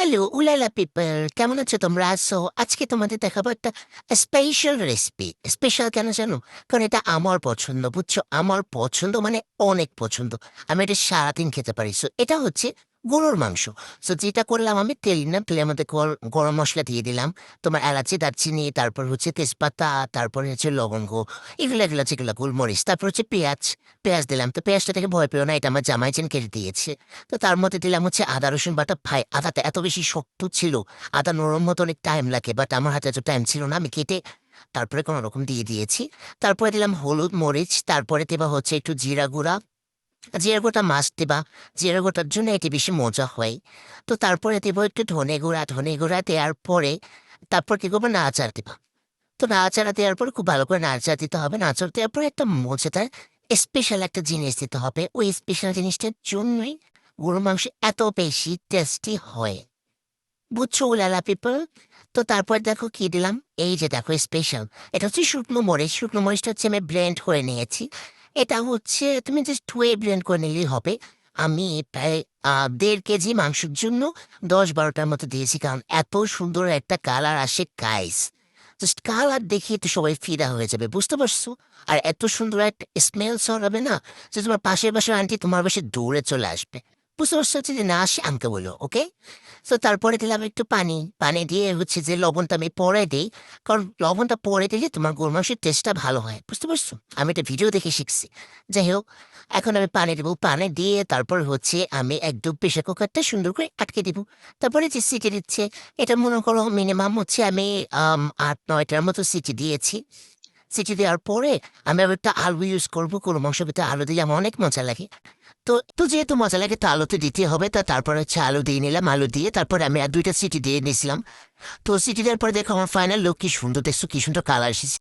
Hello উলালা people, কেমন আছো তোমরা? আজকে তোমাদের দেখাবো একটা স্পেশাল রেসিপি। স্পেশাল কেন জানো? কারণ এটা আমার পছন্দ, বুঝছো? আমার পছন্দ মানে অনেক পছন্দ। আমি এটা সারাদিন খেতে পারি। এটা হচ্ছে গরুর মাংস। যেটা করলাম, আমি তেল নিলাম, তেলের মধ্যে গরম মশলা দিয়ে দিলাম, তোমার এলাচি, দারচিনি, তারপর হচ্ছে তেজপাতা, তারপরে হচ্ছে লবঙ্গ, এগুলো এগুলো যেগুলো, গোলমরিচ, তারপর হচ্ছে পেঁয়াজ। পেঁয়াজ দিলাম, তো পেঁয়াজটা থেকে ভয় পেও না, এটা আমার জামাই চেন কেটে দিয়েছে। তো তার মধ্যে দিলাম হচ্ছে আদা রসুন বাটা। ভাই, আদাটা এত বেশি শক্ত ছিল, আদা নরম হতে অনেক টাইম লাগে, বাট আমার হাতে এত টাইম ছিল না, আমি কেটে তারপরে কোনো রকম দিয়ে দিয়েছি। তারপরে দিলাম হলুদ মরিচ, তারপরে দেবা হচ্ছে একটু জিরা গুঁড়া। জিরা গুঁড়োটা মাছ দিবা, জিরা গুঁড়োটার জন্য এটি বেশি মজা হয়। তো তারপরে দেবো একটু ধনে গুঁড়া, ধনে গুঁড়া দেওয়ার পরে তারপর কি করবো, নাড়াচাড়া দিবা। তো নাড়াচাড়া দেওয়ার পর খুব ভালো করে নাড়াচাড়া দিতে হবে। নাড়াচাড়া দেওয়ার পরে একটা মজাদার স্পেশাল একটা জিনিস দিতে হবে। ওই স্পেশাল জিনিসটার জন্যই গরুর মাংস এত বেশি টেস্টি হয়, বুঝছো উলালা পিপল? তো তারপর দেখো কি দিলাম, এই যে দেখো স্পেশাল, এটা হচ্ছে শুকনো মরিচ। শুকনো মরিচটা হচ্ছে আমি ব্লেন্ড করে নিয়েছি। এটা হচ্ছে তুমি জাস্ট ধুয়ে ব্লেন্ড করে নিলেই হবে। আমি প্রায় 1.5 কেজি মাংসের জন্য 10-12টার মতো দিয়েছি, কারণ এত সুন্দর একটা কালার আসে গাইস। জাস্ট কালার দেখে তো সবাই ফিদা হয়ে যাবে, বুঝতে পারছো? আর এত সুন্দর একটা স্মেল ছড়াবে না, যে তোমার পাশের বাসার আন্টি তোমার বাসে দৌড়ে চলে আসবে। বুঝতে পারছো? যদি না আসে আমাকে বলো, ওকে? তো তারপরে দিলাম একটু পানি। পানি দিয়ে হচ্ছে যে লবণটা আমি পরে দিই, কারণ লবণটা পরে দিলে তোমার গরু মাংসের টেস্টটা ভালো হয়, বুঝতে পারছো? আমি একটা ভিডিও দেখে শিখছি। যাই হোক, এখন আমি পানি দেবো। পানি দিয়ে তারপর হচ্ছে আমি একদম প্রেশার কুকারটা সুন্দর করে আটকে দিব। তারপরে যে সিটি দিচ্ছে, এটা মনে করো মিনিমাম হচ্ছে আমি 8-9টার মতো সিটি দিয়েছি। সিটি দেওয়ার পরে আমি আবার একটা আলু ইউজ করবো। গরু মাংসের ভিতরে আলু দিলে আমার অনেক মজা লাগে। তো যেহেতু মজা লাগে, তো আলু তো দিতে হবে। তারপর হচ্ছে আলু দিয়ে নিলাম, আলু দিয়ে তারপর আমি আর 2টা সিটি দিয়ে নিয়েছিলাম। তো সিটি দেওয়ার পরে দেখো আমার ফাইনাল লুক কি সুন্দর, দেখছো কি সুন্দর কালার এসেছে।